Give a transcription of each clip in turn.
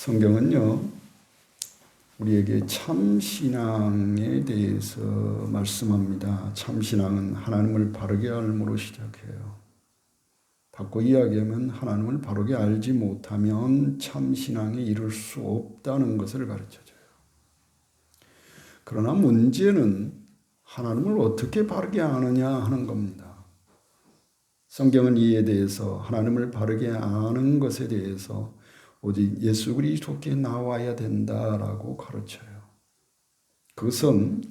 성경은요, 우리에게 참신앙에 대해서 말씀합니다. 참신앙은 하나님을 바르게 알므로 시작해요. 바꿔 이야기하면 하나님을 바르게 알지 못하면 참신앙에 이를 수 없다는 것을 가르쳐줘요. 그러나 문제는 하나님을 어떻게 바르게 아느냐 하는 겁니다. 성경은 이에 대해서 하나님을 바르게 아는 것에 대해서 오직 예수 그리스도께 나와야 된다라고 가르쳐요. 그것은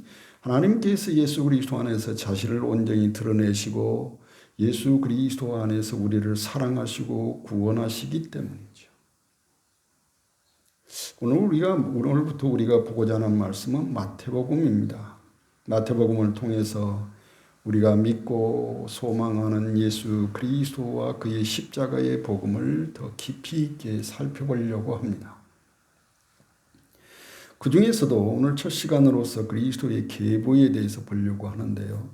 하나님께서 예수 그리스도 안에서 자신을 온전히 드러내시고 예수 그리스도 안에서 우리를 사랑하시고 구원하시기 때문이죠. 오늘부터 우리가 보고자 하는 말씀은 마태복음입니다. 마태복음을 통해서 우리가 믿고 소망하는 예수 그리스도와 그의 십자가의 복음을 더 깊이 있게 살펴보려고 합니다. 그 중에서도 오늘 첫 시간으로서 그리스도의 계보에 대해서 보려고 하는데요.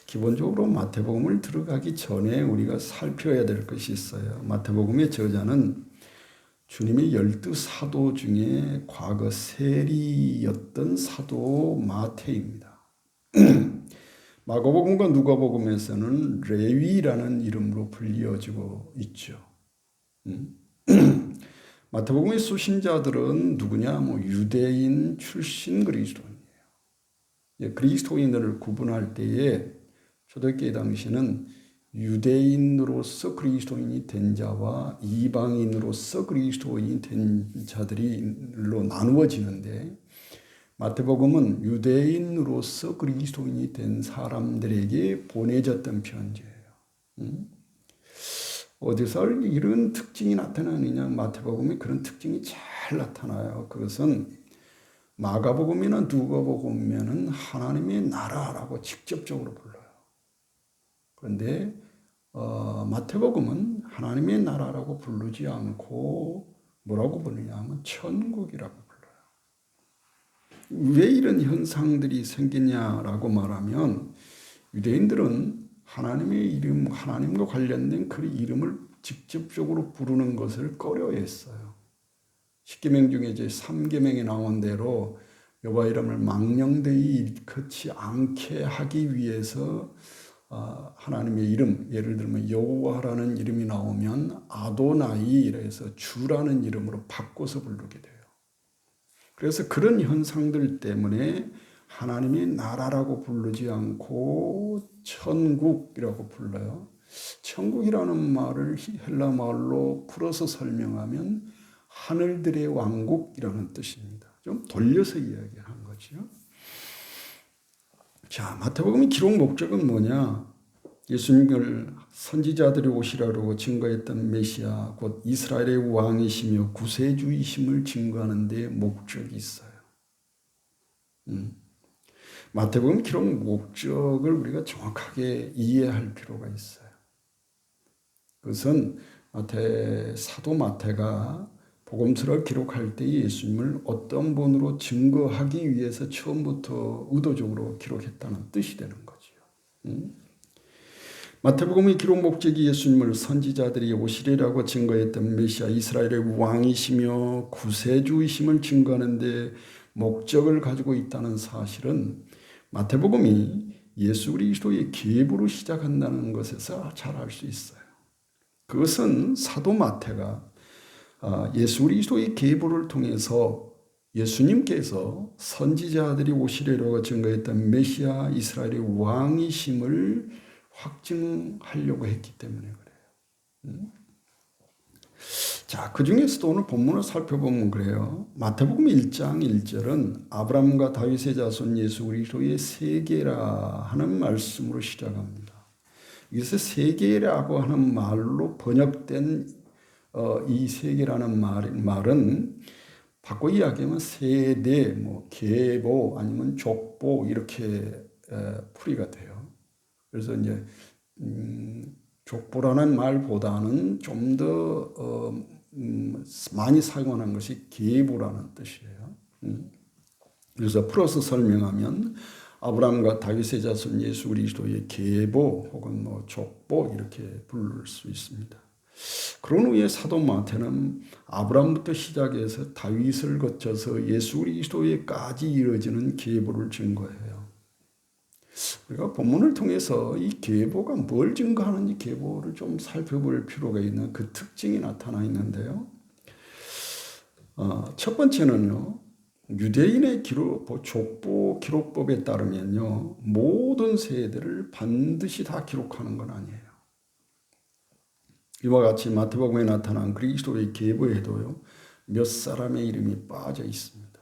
기본적으로 마태복음을 들어가기 전에 우리가 살펴야 될 것이 있어요. 마태복음의 저자는 주님의 12사도 중에 과거 세리였던 사도 마태입니다. 마가복음과 누가복음에서는 레위라는 이름으로 불리어지고 있죠. 마태복음의 수신자들은 누구냐? 유대인 출신 그리스도인이에요. 그리스도인들을 구분할 때에 초대교회 당시는 유대인으로서 그리스도인이 된 자와 이방인으로서 그리스도인이 된 자들로 나누어지는데 마태복음은 유대인으로서 그리스도인이 된 사람들에게 보내졌던 편지예요. 어디서 이런 특징이 나타나느냐? 마태복음에 그런 특징이 잘 나타나요. 그것은 마가복음이나 누가복음에는 하나님의 나라라고 직접적으로 불러요. 그런데 마태복음은 하나님의 나라라고 부르지 않고 뭐라고 부르냐 하면 천국이라고 불러요. 왜 이런 현상들이 생기냐라고 말하면 유대인들은 하나님의 이름, 하나님과 관련된 그 이름을 직접적으로 부르는 것을 꺼려했어요. 십계명 중에 이제 3계명에 나온 대로 여호와 이름을 망령되이 일컫지 않게 하기 위해서 하나님의 이름, 예를 들면 여호와라는 이름이 나오면 아도나이 이래서 주라는 이름으로 바꿔서 부르게 돼요. 그래서 그런 현상들 때문에 하나님의 나라라고 부르지 않고 천국이라고 불러요. 천국이라는 말을 헬라 말로 풀어서 설명하면 하늘들의 왕국이라는 뜻입니다. 좀 돌려서 이야기한 거죠. 자, 마태복음의 기록 목적은 뭐냐? 예수님을 선지자들이 오시라고 증거했던 메시아, 곧 이스라엘의 왕이시며 구세주이심을 증거하는 데 목적이 있어요. 마태복음 기록 목적을 우리가 정확하게 이해할 필요가 있어요. 그것은 사도 마태가 복음서를 기록할 때 예수님을 어떤 분으로 증거하기 위해서 처음부터 의도적으로 기록했다는 뜻이 되는 거죠. 마태복음의 기록 목적이 예수님을 선지자들이 오시리라고 증거했던 메시아 이스라엘의 왕이시며 구세주이심을 증거하는 데 목적을 가지고 있다는 사실은 마태복음이 예수 그리스도의 계보로 시작한다는 것에서 잘 알 수 있어요. 그것은 사도 마태가 예수 그리스도의 계보를 통해서 예수님께서 선지자들이 오시리라고 증거했던 메시아 이스라엘의 왕이심을 확증하려고 했기 때문에 그래요. 자, 그 중에서도 오늘 본문을 살펴보면 그래요. 마태복음 1장 1절은 아브라함과 다윗의 자손 예수 그리스도의 세계라 하는 말씀으로 시작합니다. 여기서 세계라고 하는 말로 번역된 이 세계라는 말은 바꿔 이야기하면 세대, 계보 아니면 족보 이렇게 풀이가 돼요. 그래서 이제 족보라는 말보다는 좀 더 많이 사용하는 것이 계보라는 뜻이에요. 그래서 풀어서 설명하면 아브라함과 다윗의 자손 예수 그리스도의 계보 혹은 족보 이렇게 부를 수 있습니다. 그런 후에 사도 마태는 아브라함부터 시작해서 다윗을 거쳐서 예수 그리스도에까지 이루어지는 계보를 증거해요. 우리가 본문을 통해서 이 계보가 뭘 증거하는지 계보를 좀 살펴볼 필요가 있는 그 특징이 나타나 있는데요. 첫 번째는요. 유대인의 족보 기록법에 따르면요. 모든 세대를 반드시 다 기록하는 건 아니에요. 이와 같이 마태복음에 나타난 그리스도의 계보에도요. 몇 사람의 이름이 빠져 있습니다.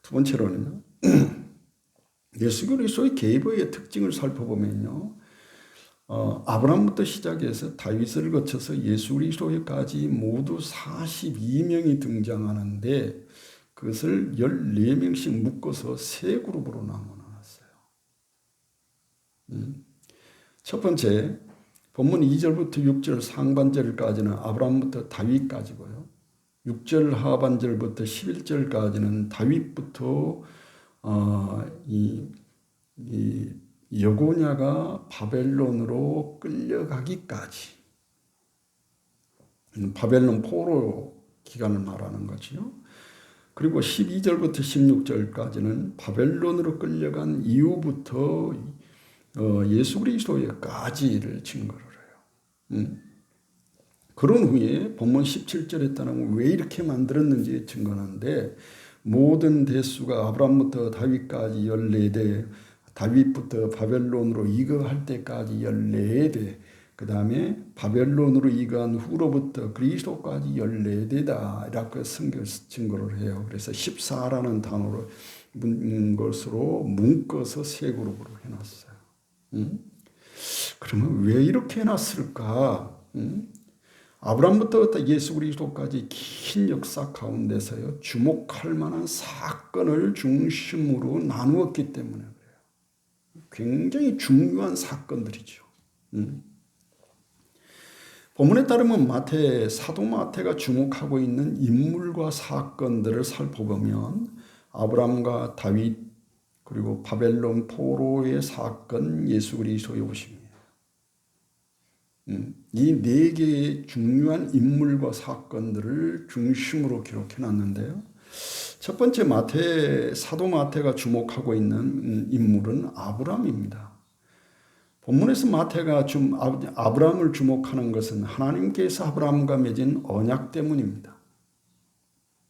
두 번째로는요. 예수 그리스도의 계보의 특징을 살펴보면요. 아브라함부터 시작해서 다윗을 거쳐서 예수 그리스도에까지 모두 42명이 등장하는데 그것을 14명씩 묶어서 세 그룹으로 나눠놨어요. 첫 번째, 본문 2절부터 6절 상반절까지는 아브라함부터 다윗까지고요. 6절 하반절부터 11절까지는 다윗부터 여고냐가 바벨론으로 끌려가기까지, 바벨론 포로 기간을 말하는 거죠. 그리고 12절부터 16절까지는 바벨론으로 끌려간 이후부터 예수 그리스도에까지를 증거를 해요. 그런 후에 본문 17절에 따르면 왜 이렇게 만들었는지 증거하는데 모든 대수가 아브라함부터 다윗까지 14대, 다윗부터 바벨론으로 이거할 때까지 14대, 그 다음에 바벨론으로 이거한 후로부터 그리스도까지 14대다 이렇게 증거를 해요. 그래서 14라는 단어로 것으로 묶어서 세 그룹으로 해놨어요. 그러면 왜 이렇게 해놨을까? 아브라함부터 예수 그리스도까지 긴 역사 가운데서요. 주목할 만한 사건을 중심으로 나누었기 때문에 그래요. 굉장히 중요한 사건들이죠. 본문에 따르면 사도 마태가 주목하고 있는 인물과 사건들을 살펴보면 아브라함과 다윗 그리고 바벨론 포로의 사건, 예수 그리스도의 오심이에요. 이 네 개의 중요한 인물과 사건들을 중심으로 기록해놨는데요. 첫 번째 사도 마태가 주목하고 있는 인물은 아브라함입니다. 본문에서 마태가 아브라함을 주목하는 것은 하나님께서 아브라함과 맺은 언약 때문입니다.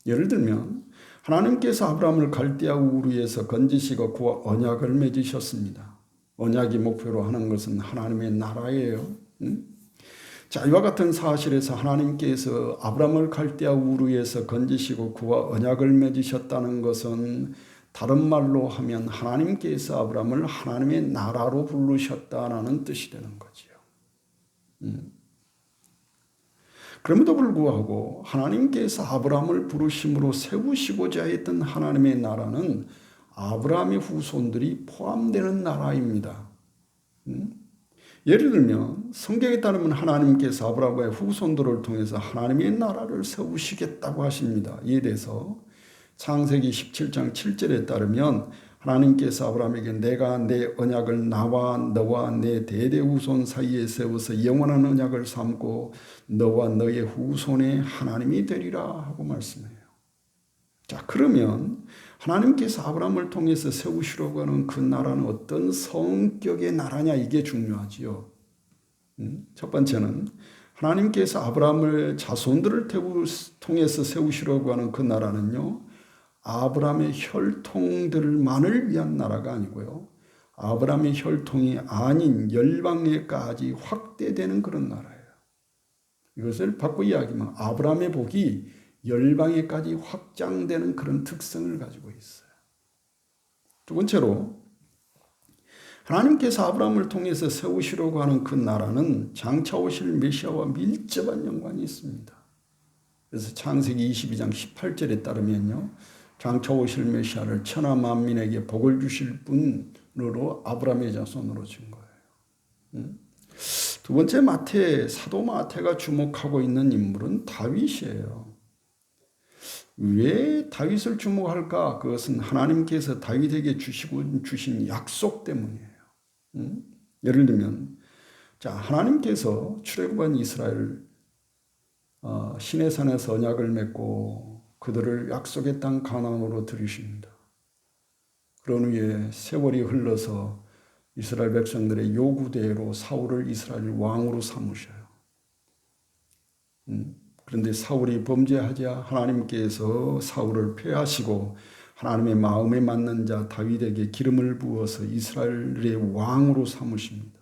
예를 들면 하나님께서 아브라함을 갈대아 우르에서 건지시고 그와 언약을 맺으셨습니다. 언약이 목표로 하는 것은 하나님의 나라예요. 자, 이와 같은 사실에서 하나님께서 아브라함을 갈대아 우르에서 건지시고 그와 언약을 맺으셨다는 것은 다른 말로 하면 하나님께서 아브라함을 하나님의 나라로 부르셨다는 뜻이 되는 거지요. 그럼에도 불구하고 하나님께서 아브라함을 부르심으로 세우시고자 했던 하나님의 나라는 아브라함의 후손들이 포함되는 나라입니다. 예를 들면 성경에 따르면 하나님께서 아브라함의 후손들을 통해서 하나님의 나라를 세우시겠다고 하십니다. 이에 대해서 창세기 17장 7절에 따르면 하나님께서 아브라함에게 내가 내 언약을 나와 너와 내 대대 후손 사이에 세워서 영원한 언약을 삼고 너와 너의 후손의 하나님이 되리라 하고 말씀해요. 자, 그러면 하나님께서 아브라함을 통해서 세우시려고 하는 그 나라는 어떤 성격의 나라냐, 이게 중요하지요. 첫 번째는 하나님께서 아브라함을 자손들을 통해서 세우시려고 하는 그 나라는요, 아브라함의 혈통들만을 위한 나라가 아니고요, 아브라함의 혈통이 아닌 열방에까지 확대되는 그런 나라예요. 이것을 바꿔 이야기하면 아브라함의 복이 열방에까지 확장되는 그런 특성을 가지고 있어요. 두 번째로 하나님께서 아브라함을 통해서 세우시려고 하는 그 나라는 장차 오실 메시아와 밀접한 연관이 있습니다. 그래서 창세기 22장 18절에 따르면요, 장차 오실 메시아를 천하 만민에게 복을 주실 분으로 아브라함의 자손으로 준 거예요. 두 번째 사도 마태가 주목하고 있는 인물은 다윗이에요. 왜 다윗을 주목할까? 그것은 하나님께서 다윗에게 주신 약속 때문이에요. 예를 들면 자, 하나님께서 출애굽한 이스라엘 시내산에서 언약을 맺고 그들을 약속의 땅 가나안으로 들이십니다. 그런 후에 세월이 흘러서 이스라엘 백성들의 요구대로 사울을 이스라엘 왕으로 삼으셔요. 그런데 사울이 범죄하자 하나님께서 사울을 폐하시고 하나님의 마음에 맞는 자 다윗에게 기름을 부어서 이스라엘의 왕으로 삼으십니다.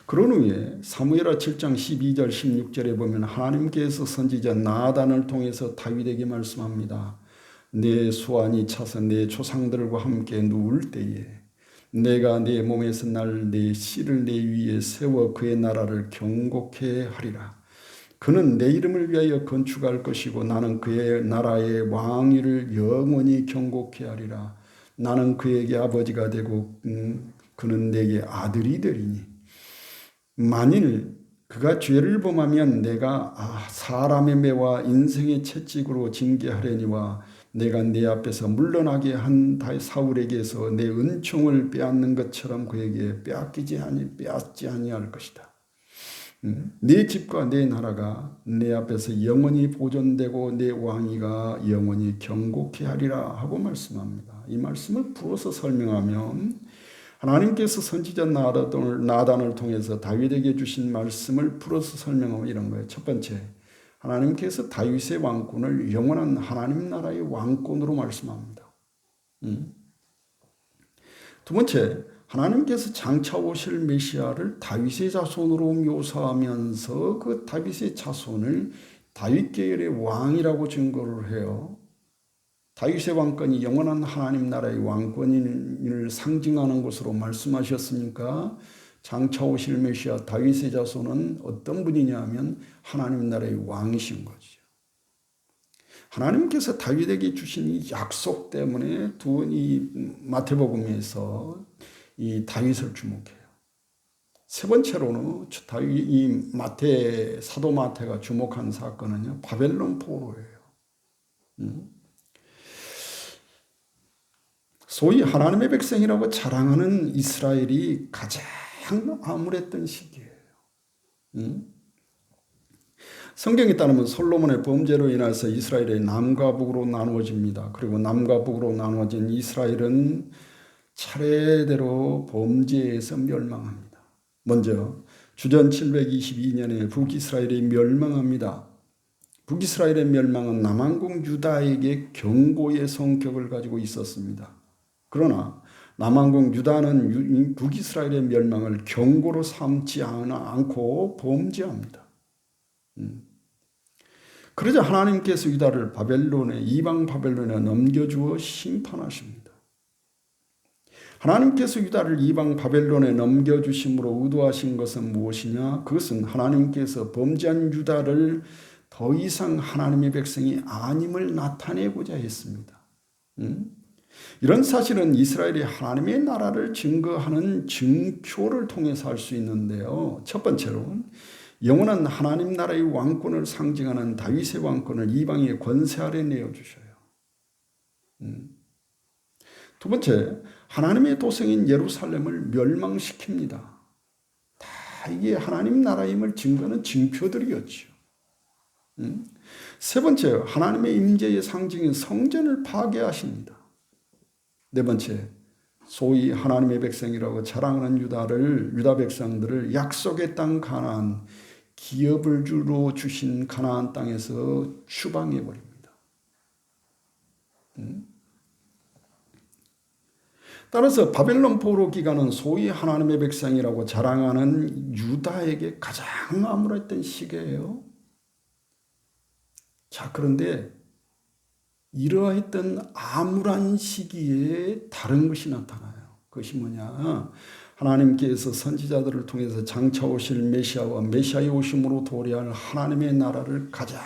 그런 후에 사무엘하 7장 12절 16절에 보면 하나님께서 선지자 나단을 통해서 다윗에게 말씀합니다. 내 소환이 차서 내 조상들과 함께 누울 때에 내가 내 몸에서 날 내 씨를 내 위에 세워 그의 나라를 경고케 하리라. 그는 내 이름을 위하여 건축할 것이고 나는 그의 나라의 왕위를 영원히 경고케 하리라. 나는 그에게 아버지가 되고 그는 내게 아들이 되리니 만일 그가 죄를 범하면 내가 사람의 매와 인생의 채찍으로 징계하려니와 내가 내 앞에서 물러나게 한 사울에게서 내 은총을 빼앗는 것처럼 그에게 빼앗지 아니할 것이다. 내 집과 내 나라가 내 앞에서 영원히 보존되고 내 왕위가 영원히 경고케 하리라 하고 말씀합니다. 이 말씀을 풀어서 설명하면 하나님께서 선지자 나단을 통해서 다윗에게 주신 말씀을 풀어서 설명하면 이런 거예요. 첫 번째, 하나님께서 다윗의 왕권을 영원한 하나님 나라의 왕권으로 말씀합니다. 두 번째, 하나님께서 장차 오실 메시아를 다윗의 자손으로 묘사하면서 그 다윗의 자손을 다윗 계열의 왕이라고 증거를 해요. 다윗의 왕권이 영원한 하나님 나라의 왕권을 상징하는 것으로 말씀하셨으니까 장차 오실 메시아 다윗의 자손은 어떤 분이냐 하면 하나님 나라의 왕이신 거죠. 하나님께서 다윗에게 주신 이 약속 때문에 이 마태복음에서 이 다윗을 주목해요. 세 번째로는 이 사도 마태가 주목한 사건은요, 바벨론 포로예요. 소위 하나님의 백성이라고 자랑하는 이스라엘이 가장 암울했던 시기예요. 성경에 따르면 솔로몬의 범죄로 인해서 이스라엘이 남과 북으로 나누어집니다. 그리고 남과 북으로 나누어진 이스라엘은 차례대로 범죄에서 멸망합니다. 먼저 주전 722년에 북이스라엘이 멸망합니다. 북이스라엘의 멸망은 남왕국 유다에게 경고의 성격을 가지고 있었습니다. 그러나 남왕국 유다는 북이스라엘의 멸망을 경고로 삼지 않고 범죄합니다. 그러자 하나님께서 유다를 이방 바벨론에 넘겨주어 심판하십니다. 하나님께서 유다를 이방 바벨론에 넘겨주심으로 의도하신 것은 무엇이냐? 그것은 하나님께서 범죄한 유다를 더 이상 하나님의 백성이 아님을 나타내고자 했습니다. 이런 사실은 이스라엘이 하나님의 나라를 증거하는 증표를 통해서 알 수 있는데요. 첫 번째로 영원한 하나님 나라의 왕권을 상징하는 다윗의 왕권을 이방의 권세 아래 내어주셔요. 두 번째, 하나님의 도성인 예루살렘을 멸망시킵니다. 다 이게 하나님 나라임을 증거하는 증표들이었죠. 세 번째, 하나님의 임재의 상징인 성전을 파괴하십니다. 네 번째, 소위 하나님의 백성이라고 자랑하는 유다 백성들을 약속의 땅 가나안, 기업을 주로 주신 가나안 땅에서 추방해버립니다. 따라서 바벨론 포로 기간은 소위 하나님의 백성이라고 자랑하는 유다에게 가장 암울했던 시기예요. 자, 그런데 이러했던 암울한 시기에 다른 것이 나타나요. 그것이 뭐냐? 하나님께서 선지자들을 통해서 장차 오실 메시아와 메시아의 오심으로 도래할 하나님의 나라를 가장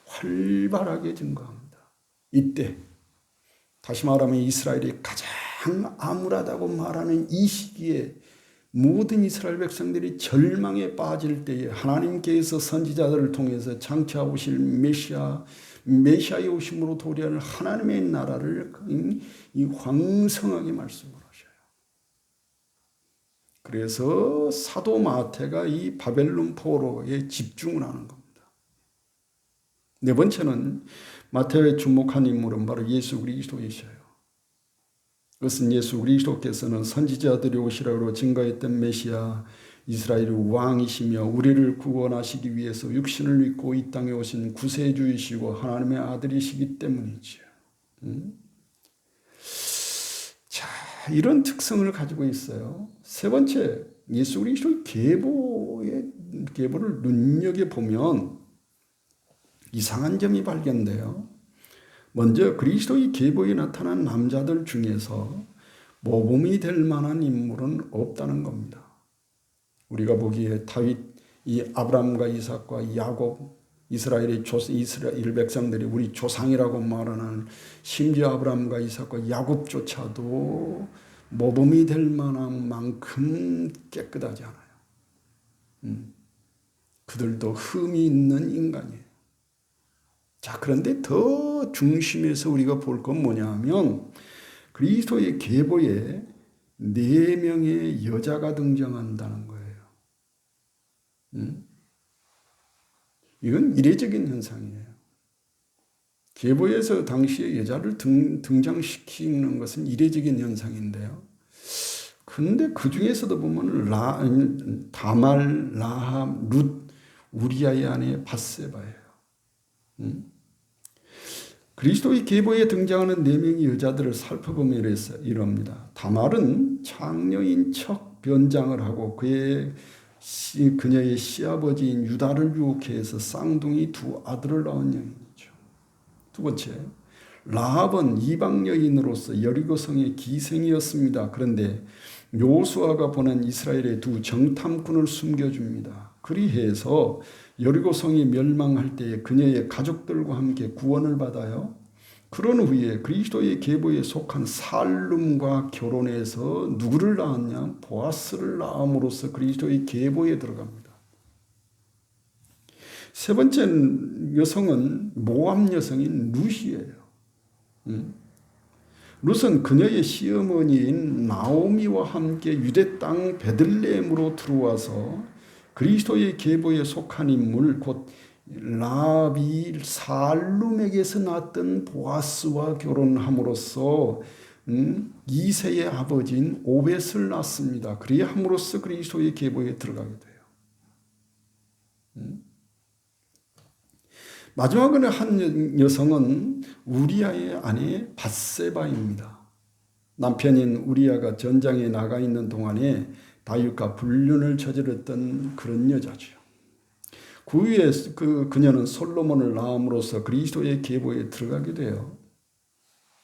활발하게 증거합니다. 이때 다시 말하면 이스라엘이 가장 암울하다고 말하는 이 시기에 모든 이스라엘 백성들이 절망에 빠질 때에 하나님께서 선지자들을 통해서 장차 오실 메시아의 오심으로 도래할 하나님의 나라를 이 황성하게 말씀을 하셔요. 그래서 사도 마태가 이 바벨론 포로에 집중을 하는 겁니다. 네 번째는 마태의 주목한 인물은 바로 예수 그리스도이셔요. 그것은 예수 그리스도께서는 선지자들이 오시라고 증거했던 메시아, 이스라엘의 왕이시며 우리를 구원하시기 위해서 육신을 입고 이 땅에 오신 구세주이시고 하나님의 아들이시기 때문이지요. 자, 이런 특성을 가지고 있어요. 세 번째, 예수 그리스도의 계보를 눈여겨보면 이상한 점이 발견돼요. 먼저 그리스도의 계보에 나타난 남자들 중에서 모범이 될 만한 인물은 없다는 겁니다. 우리가 보기에 다윗, 이 아브라함과 이삭과 야곱, 이스라엘 백성들이 우리 조상이라고 말하는 심지어 아브라함과 이삭과 야곱조차도 모범이 될 만한 만큼 깨끗하지 않아요. 그들도 흠이 있는 인간이에요. 자, 그런데 더 중심에서 우리가 볼 건 뭐냐 하면 그리스도의 계보에 4명의 여자가 등장한다는 거예요. 이건 이례적인 현상이에요. 계보에서 당시에 여자를 등장시키는 것은 이례적인 현상인데요. 근데 그 중에서도 보면 다말, 라합, 룻, 우리아의 아내 밧세바예요. 그리스도의 계보에 등장하는 4명의 여자들을 살펴보면 이럽니다. 다말은 창녀인 척 변장을 하고 그녀의 시아버지인 유다를 유혹해 해서 쌍둥이 2 아들을 낳은 여인이죠. 두 번째, 라합은 이방 여인으로서 여리고성의 기생이었습니다. 그런데 요수아가 보낸 이스라엘의 2 정탐꾼을 숨겨줍니다. 그리해서 여리고성이 멸망할 때에 그녀의 가족들과 함께 구원을 받아요. 그런 후에 그리스도의 계보에 속한 살룸과 결혼해서 누구를 낳았냐? 보아스를 낳음으로써 그리스도의 계보에 들어갑니다. 세 번째 여성은 모압 여성인 룻이에요. 룻은 그녀의 시어머니인 나오미와 함께 유대 땅 베들레헴으로 들어와서 그리스도의 계보에 속한 인물 곧 라비 살룸에게서 낳았던 보아스와 결혼함으로써 2세의 아버지인 오벳을 낳습니다. 그리함으로써 그리스도의 계보에 들어가게 돼요. 마지막으로 한 여성은 우리아의 아내 밧세바입니다. 남편인 우리아가 전장에 나가 있는 동안에 다윗과 불륜을 저질렀던 그런 여자죠. 그 후에 그녀는 솔로몬을 낳음으로써 그리스도의 계보에 들어가게 돼요.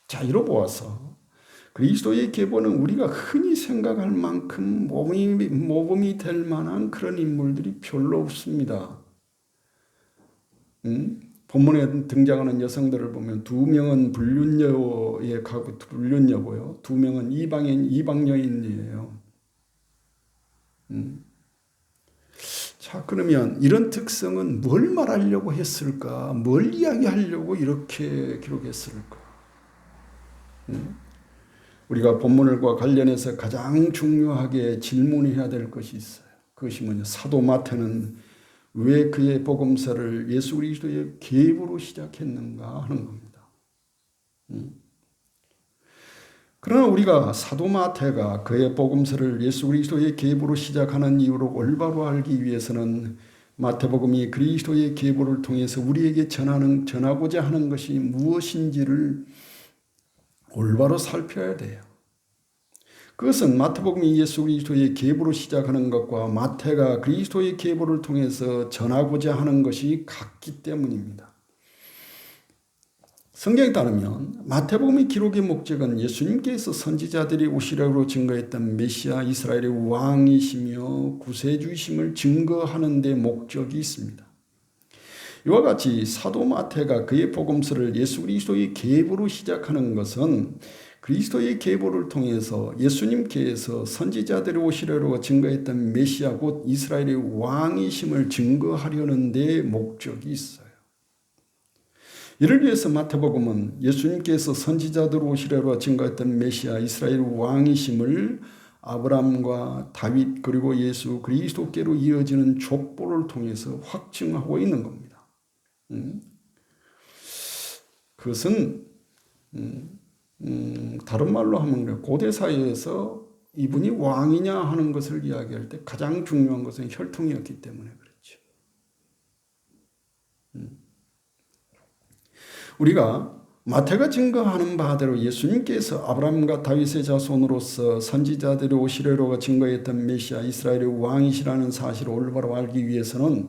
자, 이로 보아서 그리스도의 계보는 우리가 흔히 생각할 만큼 모범이 될 만한 그런 인물들이 별로 없습니다. 본문에 등장하는 여성들을 보면 2명은 불륜여고요. 2명은 이방 여인이에요. 자, 그러면 이런 특성은 뭘 말하려고 했을까? 뭘 이야기하려고 이렇게 기록했을까? 우리가 본문과 관련해서 가장 중요하게 질문해야 될 것이 있어요. 그것이 뭐냐? 사도 마태는 왜 그의 복음서를 예수 그리스도의 계보로 시작했는가 하는 겁니다. 그러나 우리가 사도 마태가 그의 복음서를 예수 그리스도의 계보로 시작하는 이유를 올바로 알기 위해서는 마태복음이 그리스도의 계보를 통해서 우리에게 전하고자 하는 것이 무엇인지를 올바로 살펴야 돼요. 그것은 마태복음이 예수 그리스도의 계보로 시작하는 것과 마태가 그리스도의 계보를 통해서 전하고자 하는 것이 같기 때문입니다. 성경에 따르면 마태복음의 기록의 목적은 예수님께서 선지자들이 오시라고 증거했던 메시아 이스라엘의 왕이시며 구세주이심을 증거하는 데 목적이 있습니다. 이와 같이 사도 마태가 그의 복음서를 예수 그리스도의 계보로 시작하는 것은 그리스도의 계보를 통해서 예수님께서 선지자들이 오시라고 증거했던 메시아 곧 이스라엘의 왕이심을 증거하려는 데 목적이 있어요. 이를 위해서 마태복음은 예수님께서 선지자들 오시라고 증거했던 메시아 이스라엘 왕이심을 아브라함과 다윗 그리고 예수 그리스도께로 이어지는 족보를 통해서 확증하고 있는 겁니다. 그것은 다른 말로 하면 고대 사회에서 이분이 왕이냐 하는 것을 이야기할 때 가장 중요한 것은 혈통이었기 때문에 그렇죠. 우리가 마태가 증거하는 바대로 예수님께서 아브라함과 다윗의 자손으로서 선지자들이 오시려고 증거했던 메시아 이스라엘의 왕이시라는 사실을 올바로 알기 위해서는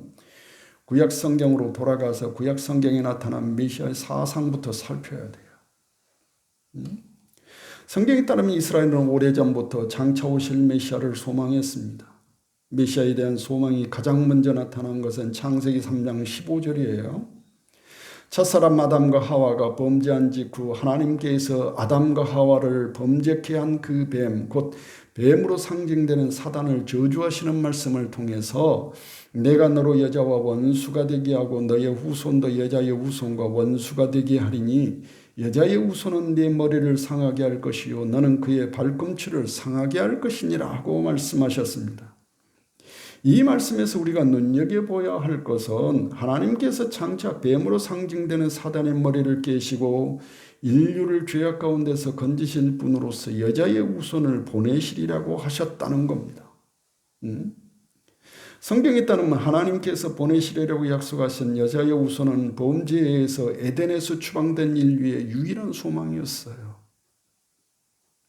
구약 성경으로 돌아가서 구약 성경에 나타난 메시아의 사상부터 살펴야 돼요. 성경에 따르면 이스라엘은 오래전부터 장차 오실 메시아를 소망했습니다. 메시아에 대한 소망이 가장 먼저 나타난 것은 창세기 3장 15절이에요. 첫사람 아담과 하와가 범죄한 직후 하나님께서 아담과 하와를 범죄케 한 그 뱀, 곧 뱀으로 상징되는 사단을 저주하시는 말씀을 통해서 내가 너로 여자와 원수가 되게 하고 너의 후손도 여자의 후손과 원수가 되게 하리니 여자의 후손은 네 머리를 상하게 할 것이요 너는 그의 발꿈치를 상하게 할 것이니라 하고 말씀하셨습니다. 이 말씀에서 우리가 눈여겨보아야 할 것은 하나님께서 장차 뱀으로 상징되는 사단의 머리를 깨시고 인류를 죄악 가운데서 건지실 분으로서 여자의 후손을 보내시리라고 하셨다는 겁니다. 성경에 따르면 하나님께서 보내시리라고 약속하신 여자의 후손은 범죄에서 에덴에서 추방된 인류의 유일한 소망이었어요.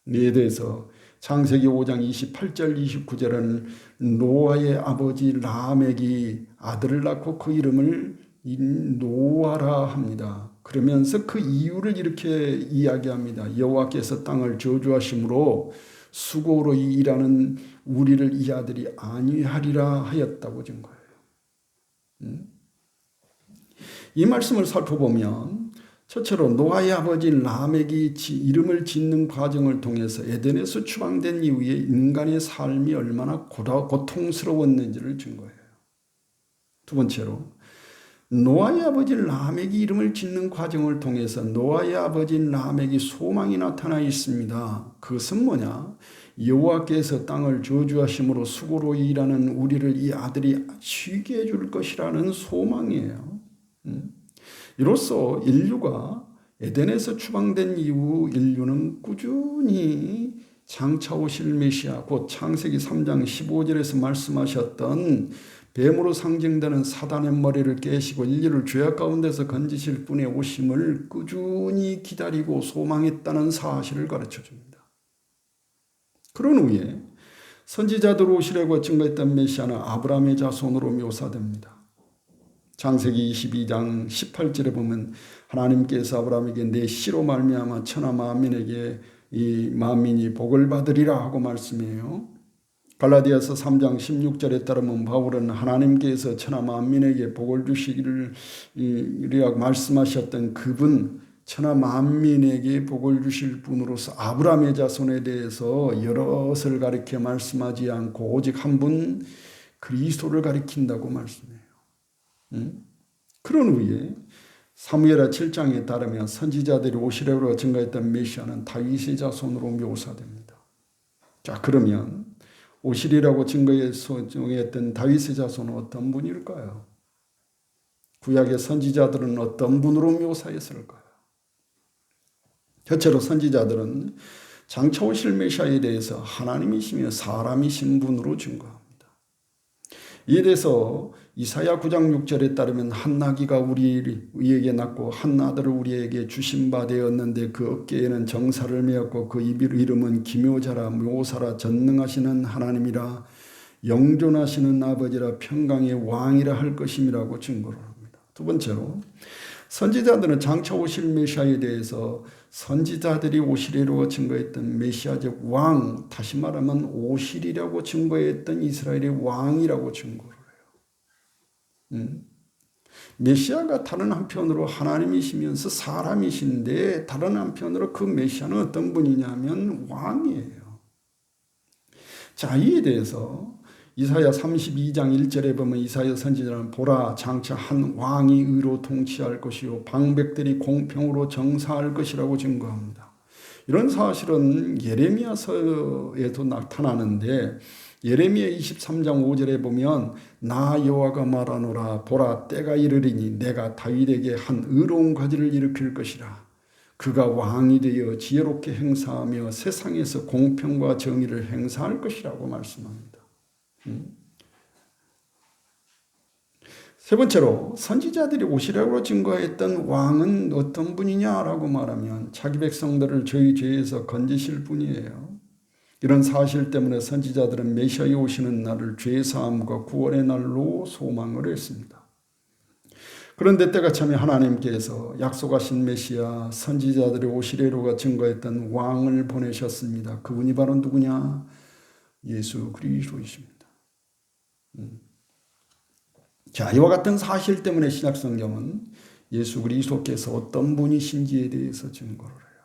이에 대해서 창세기 5장 28절 29절은 노아의 아버지 라멕이 아들을 낳고 그 이름을 노아라 합니다. 그러면서 그 이유를 이렇게 이야기합니다. 여호와께서 땅을 저주하심으로 수고로 일하는 우리를 이 아들이 안위하리라 하였다고 준 거예요. 이 말씀을 살펴보면 첫째로 노아의 아버지 라멕이 이름을 짓는 과정을 통해서 에덴에서 추방된 이후에 인간의 삶이 얼마나 고통스러웠는지를 준 거예요. 두 번째로 노아의 아버지 라멕이 이름을 짓는 과정을 통해서 노아의 아버지 라멕이 소망이 나타나 있습니다. 그것은 뭐냐? 여호와께서 땅을 저주하심으로 수고로 일하는 우리를 이 아들이 쉬게 해줄 것이라는 소망이에요. 이로써 인류가 에덴에서 추방된 이후 인류는 꾸준히 장차 오실 메시아 곧 창세기 3장 15절에서 말씀하셨던 뱀으로 상징되는 사단의 머리를 깨시고 인류를 죄악 가운데서 건지실 분의 오심을 꾸준히 기다리고 소망했다는 사실을 가르쳐 줍니다. 그런 후에 선지자들 오시려고 증거했던 메시아는 아브라함의 자손으로 묘사됩니다. 창세기 22장 18절에 보면 하나님께서 아브라함에게 내 씨로 말미암아 천하 만민에게 이 만민이 복을 받으리라 하고 말씀해요. 갈라디아서 3장 16절에 따르면 바울은 하나님께서 천하 만민에게 복을 주시기를 말씀하셨던 그분 천하 만민에게 복을 주실 분으로서 아브라함의 자손에 대해서 여럿을 가리켜 말씀하지 않고 오직 한 분 그리스도를 가리킨다고 말씀해요. 그런 후에 사무엘하 7장에 따르면 선지자들이 오시려고 증거했던 메시아는 다윗의 자손으로 묘사됩니다. 자, 그러면 오시리라고 증거했던 다윗의 자손은 어떤 분일까요? 구약의 선지자들은 어떤 분으로 묘사했을까요? 첫째로 선지자들은 장차 오실 메시아에 대해서 하나님이시며 사람이신 분으로 증거합니다. 이에 대해서 이사야 9장 6절에 따르면 한 나귀가 우리에게 낳고 한 아들을 우리에게 주신 바 되었는데 그 어깨에는 정사를 메었고 그 이름은 기묘자라 묘사라 전능하시는 하나님이라 영존하시는 아버지라 평강의 왕이라 할 것임이라고 증거를 합니다. 두 번째로 선지자들은 장차 오실 메시아에 대해서 선지자들이 오시리라고 증거했던 메시아적 왕, 다시 말하면 오시리라고 증거했던 이스라엘의 왕이라고 증거를 해요. 메시아가 다른 한편으로 하나님이시면서 사람이신데 다른 한편으로 그 메시아는 어떤 분이냐면 왕이에요. 자, 이에 대해서 이사야 32장 1절에 보면 이사야 선지자는 보라 장차 한 왕이 의로 통치할 것이요 방백들이 공평으로 정사할 것이라고 증거합니다. 이런 사실은 예레미야서에도 나타나는데 예레미야 23장 5절에 보면 나 여호와가 말하노라 보라 때가 이르리니 내가 다윗에게 한 의로운 가지를 일으킬 것이라. 그가 왕이 되어 지혜롭게 행사하며 세상에서 공평과 정의를 행사할 것이라고 말씀합니다. 세 번째로 선지자들이 오시라고 증거했던 왕은 어떤 분이냐라고 말하면 자기 백성들을 저희 죄에서 건지실 분이에요. 이런 사실 때문에 선지자들은 메시아에 오시는 날을 죄 사함과 구원의 날로 소망을 했습니다. 그런데 때가 차면 하나님께서 약속하신 메시아 선지자들이 오시리로가 증거했던 왕을 보내셨습니다. 그분이 바로 누구냐? 예수 그리스도이십니다. 자, 이와 같은 사실 때문에 신약성경은 예수 그리스도께서 어떤 분이신지에 대해서 증거를 해요.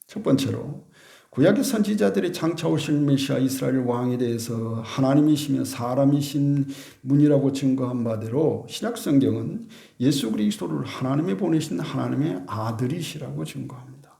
첫 번째로 구약의 선지자들이 장차 오실 메시아 이스라엘 왕에 대해서 하나님이시며 사람이신 분이라고 증거한 바대로 신약성경은 예수 그리스도를 하나님이 보내신 하나님의 아들이시라고 증거합니다.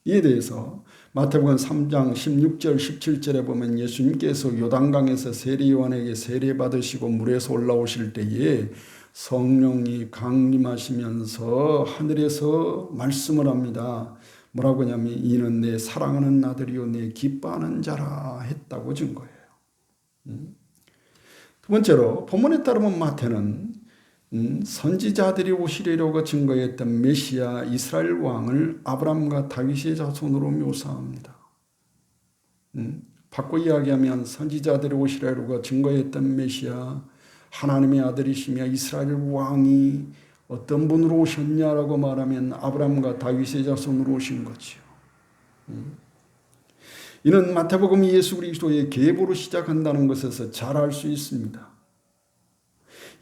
이에 대해서 마태복음 3장 16절 17절에 보면 예수님께서 요단강에서 세례요한에게 세례받으시고 물에서 올라오실 때에 성령이 강림하시면서 하늘에서 말씀을 합니다. 뭐라고 하냐면 이는 내 사랑하는 아들이요 내 기뻐하는 자라 했다고 증거해요. 두 번째로 본문에 따르면 마태는 선지자들이 오시리라고 증거했던 메시아 이스라엘 왕을 아브라함과 다윗의 자손으로 묘사합니다. 바꿔 이야기하면 선지자들이 오시리라고 증거했던 메시아 하나님의 아들이시며 이스라엘 왕이 어떤 분으로 오셨냐라고 말하면 아브라함과 다윗의 자손으로 오신 거죠. 이는 마태복음이 예수 그리스도의 계보로 시작한다는 것에서 잘 알 수 있습니다.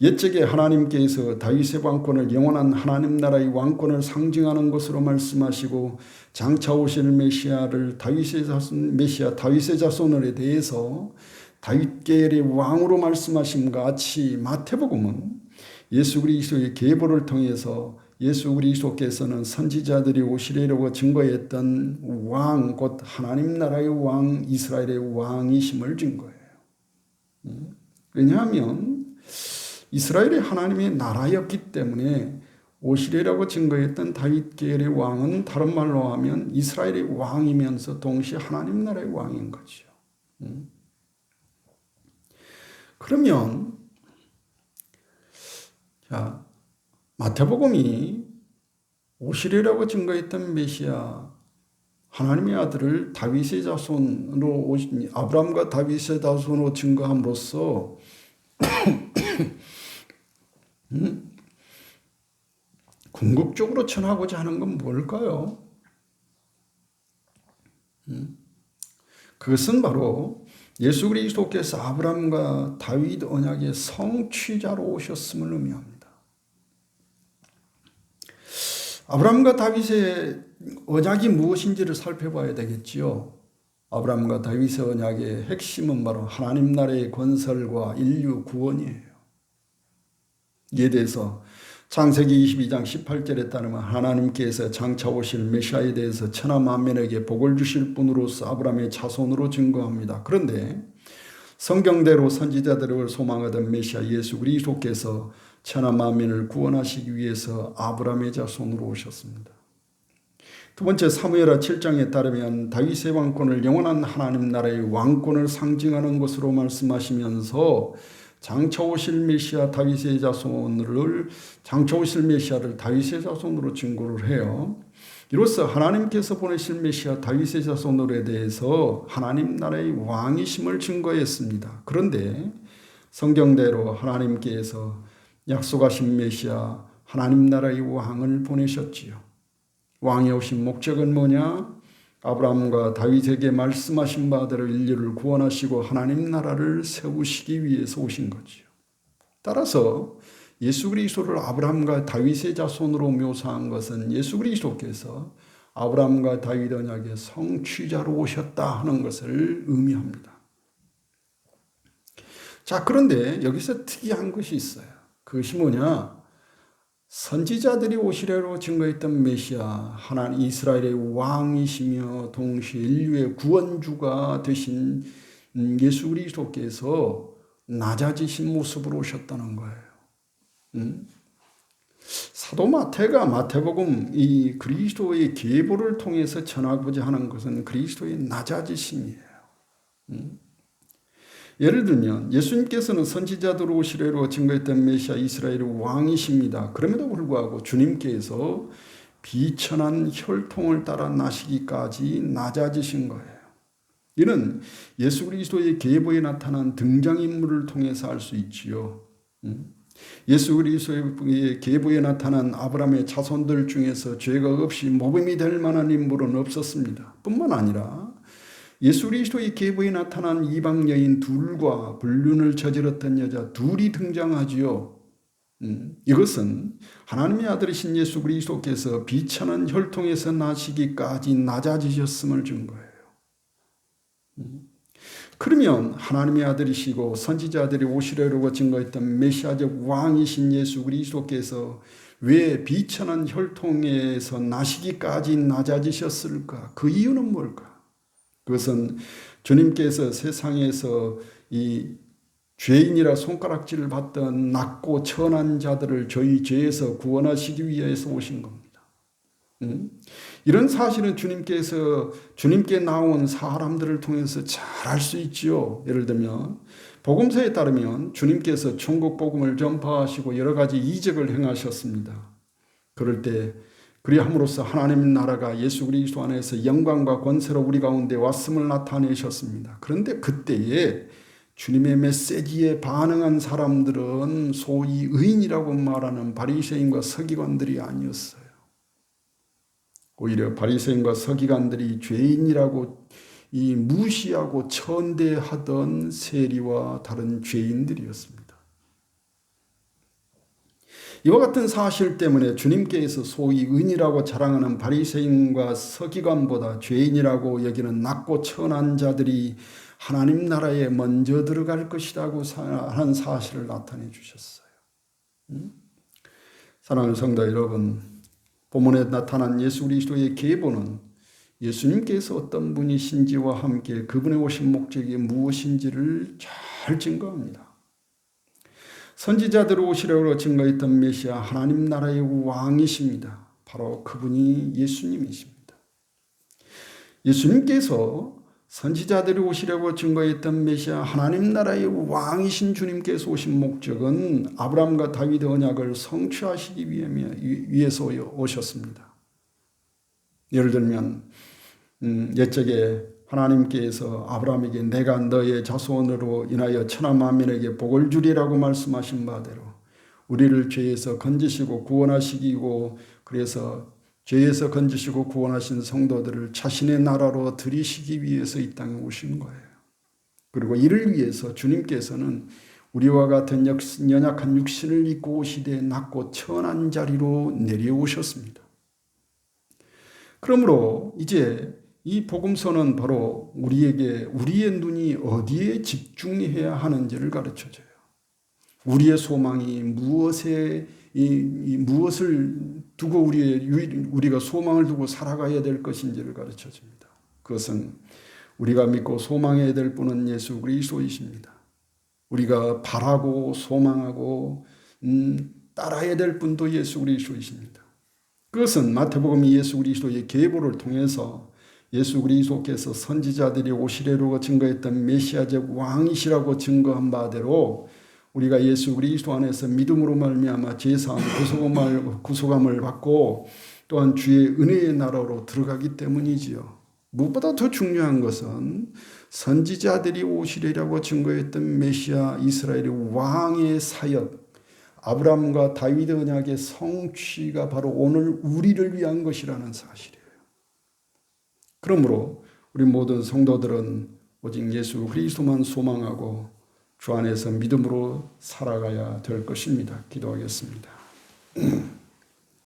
옛적에 하나님께서 다윗의 왕권을 영원한 하나님 나라의 왕권을 상징하는 것으로 말씀하시고 장차 오실 메시아를 메시아 다윗의 자손에 대해서 다윗 계열의 왕으로 말씀하신 것 같이 마태복음은 예수 그리스도의 계보를 통해서 예수 그리스도께서는 선지자들이 오시리라고 증거했던 왕, 곧 하나님 나라의 왕, 이스라엘의 왕이심을 증거해요. 왜냐하면 이스라엘이 하나님의 나라였기 때문에 오시리라고 증거했던 다윗 계열의 왕은 다른 말로 하면 이스라엘의 왕이면서 동시에 하나님 나라의 왕인 거죠. 그러면 자, 마태복음이 오시리라고 증거했던 메시아 하나님의 아들을 다윗의 자손으로 아브라함과 다윗의 자손으로 증거함으로써 궁극적으로 전하고자 하는 건 뭘까요? 그것은 바로 예수 그리스도께서 아브라함과 다윗 언약의 성취자로 오셨음을 의미합니다. 아브라함과 다윗의 언약이 무엇인지를 살펴봐야 되겠지요. 아브라함과 다윗의 언약의 핵심은 바로 하나님 나라의 건설과 인류 구원이에요. 이에 대해서 창세기 22장 18절에 따르면 하나님께서 장차 오실 메시아에 대해서 천하 만민에게 복을 주실 분으로서 아브라함의 자손으로 증거합니다. 그런데 성경대로 선지자들을 소망하던 메시아 예수 그리스도께서 천하 만민을 구원하시기 위해서 아브라함의 자손으로 오셨습니다. 두 번째 사무엘하 7장에 따르면 다윗의 왕권을 영원한 하나님 나라의 왕권을 상징하는 것으로 말씀하시면서 장차 오실 메시아 다윗의 자손을 장차 오실 메시아를 다윗의 자손으로 증거를 해요. 이로써 하나님께서 보내실 메시아 다윗의 자손으로에 대해서 하나님 나라의 왕이심을 증거했습니다. 그런데 성경대로 하나님께서 약속하신 메시아 하나님 나라의 왕을 보내셨지요. 왕이 오신 목적은 뭐냐? 아브라함과 다윗에게 말씀하신 바대로 인류를 구원하시고 하나님 나라를 세우시기 위해서 오신 거지요. 따라서 예수 그리스도를 아브라함과 다윗의 자손으로 묘사한 것은 예수 그리스도께서 아브라함과 다윗 언약의 성취자로 오셨다 하는 것을 의미합니다. 자, 그런데 여기서 특이한 것이 있어요. 그것이 뭐냐? 선지자들이 오시려고 증거했던 메시아, 하나님 이스라엘의 왕이시며 동시에 인류의 구원주가 되신 예수 그리스도께서 낮아지신 모습으로 오셨다는 거예요. 사도 마태가 마태복음 이 그리스도의 계보를 통해서 전하고자 하는 것은 그리스도의 낮아지심이에요. 예를 들면 예수님께서는 선지자들로 오시려고 증거했던 메시아 이스라엘의 왕이십니다. 그럼에도 불구하고 주님께서 비천한 혈통을 따라 나시기까지 낮아지신 거예요. 이는 예수 그리스도의 계보에 나타난 등장인물을 통해서 알 수 있지요. 예수 그리스도의 계보에 나타난 아브라함의 자손들 중에서 죄가 없이 모범이 될 만한 인물은 없었습니다. 뿐만 아니라 예수 그리스도의 계보에 나타난 이방 여인 둘과 불륜을 저질렀던 여자 둘이 등장하지요. 이것은 하나님의 아들이신 예수 그리스도께서 비천한 혈통에서 나시기까지 낮아지셨음을 준 거예요. 그러면 하나님의 아들이시고 선지자들이 오시려고 증거했던 메시아적 왕이신 예수 그리스도께서 왜 비천한 혈통에서 나시기까지 낮아지셨을까? 그 이유는 뭘까? 그것은 주님께서 세상에서 이 죄인이라 손가락질을 받던 낮고 천한 자들을 저희 죄에서 구원하시기 위해서 오신 겁니다. 이런 사실은 주님께 나온 사람들을 통해서 잘 알 수 있지요. 예를 들면 복음서에 따르면 주님께서 천국 복음을 전파하시고 여러 가지 이적을 행하셨습니다. 그럴 때 그리함으로써 하나님 나라가 예수 그리스도 안에서 영광과 권세로 우리 가운데 왔음을 나타내셨습니다. 그런데 그때에 주님의 메시지에 반응한 사람들은 소위 의인이라고 말하는 바리새인과 서기관들이 아니었어요. 오히려 바리새인과 서기관들이 죄인이라고 무시하고 천대하던 세리와 다른 죄인들이었습니다. 이와 같은 사실 때문에 주님께서 소위 의인이라고 자랑하는 바리새인과 서기관보다 죄인이라고 여기는 낮고 천한 자들이 하나님 나라에 먼저 들어갈 것이라고 하는 사실을 나타내 주셨어요. 사랑하는 성도 여러분, 본문에 나타난 예수 그리스도의 계보는 예수님께서 어떤 분이신지와 함께 그분의 오신 목적이 무엇인지를 잘 증거합니다. 선지자들로 오시려고 증거했던 메시아 하나님 나라의 왕이십니다. 바로 그분이 예수님이십니다. 예수님께서 선지자들이 오시려고 증거했던 메시아 하나님 나라의 왕이신 주님께서 오신 목적은 아브라함과 다윗 언약을 성취하시기 위해서 오셨습니다. 예를 들면 옛적에 하나님께서 아브라함에게 내가 너의 자손으로 인하여 천하 만민에게 복을 주리라고 말씀하신 바대로 우리를 죄에서 건지시고 구원하시기고 그래서 죄에서 건지시고 구원하신 성도들을 자신의 나라로 들이시기 위해서 이 땅에 오신 거예요. 그리고 이를 위해서 주님께서는 우리와 같은 연약한 육신을 입고 오시되 낮고 천한 자리로 내려오셨습니다. 그러므로 이제 이 복음서는 바로 우리에게 우리의 눈이 어디에 집중해야 하는지를 가르쳐줘요. 우리의 소망이 무엇을 두고 우리가 소망을 두고 살아가야 될 것인지를 가르쳐줍니다. 그것은 우리가 믿고 소망해야 될 분은 예수 그리스도이십니다. 우리가 바라고 소망하고 따라야 될 분도 예수 그리스도이십니다. 그것은 마태복음 예수 그리스도의 계보를 통해서 예수 그리스도께서 선지자들이 오시려고 증거했던 메시아적 왕이시라고 증거한 바대로 우리가 예수 그리스도 안에서 믿음으로 말미암아 죄사함 구속함을 받고 또한 주의 은혜의 나라로 들어가기 때문이지요. 무엇보다 더 중요한 것은 선지자들이 오시리라고 증거했던 메시아 이스라엘의 왕의 사역, 아브라함과 다윗 언약의 성취가 바로 오늘 우리를 위한 것이라는 사실이에요. 그러므로 우리 모든 성도들은 오직 예수 그리스도만 소망하고 주 안에서 믿음으로 살아가야 될 것입니다. 기도하겠습니다.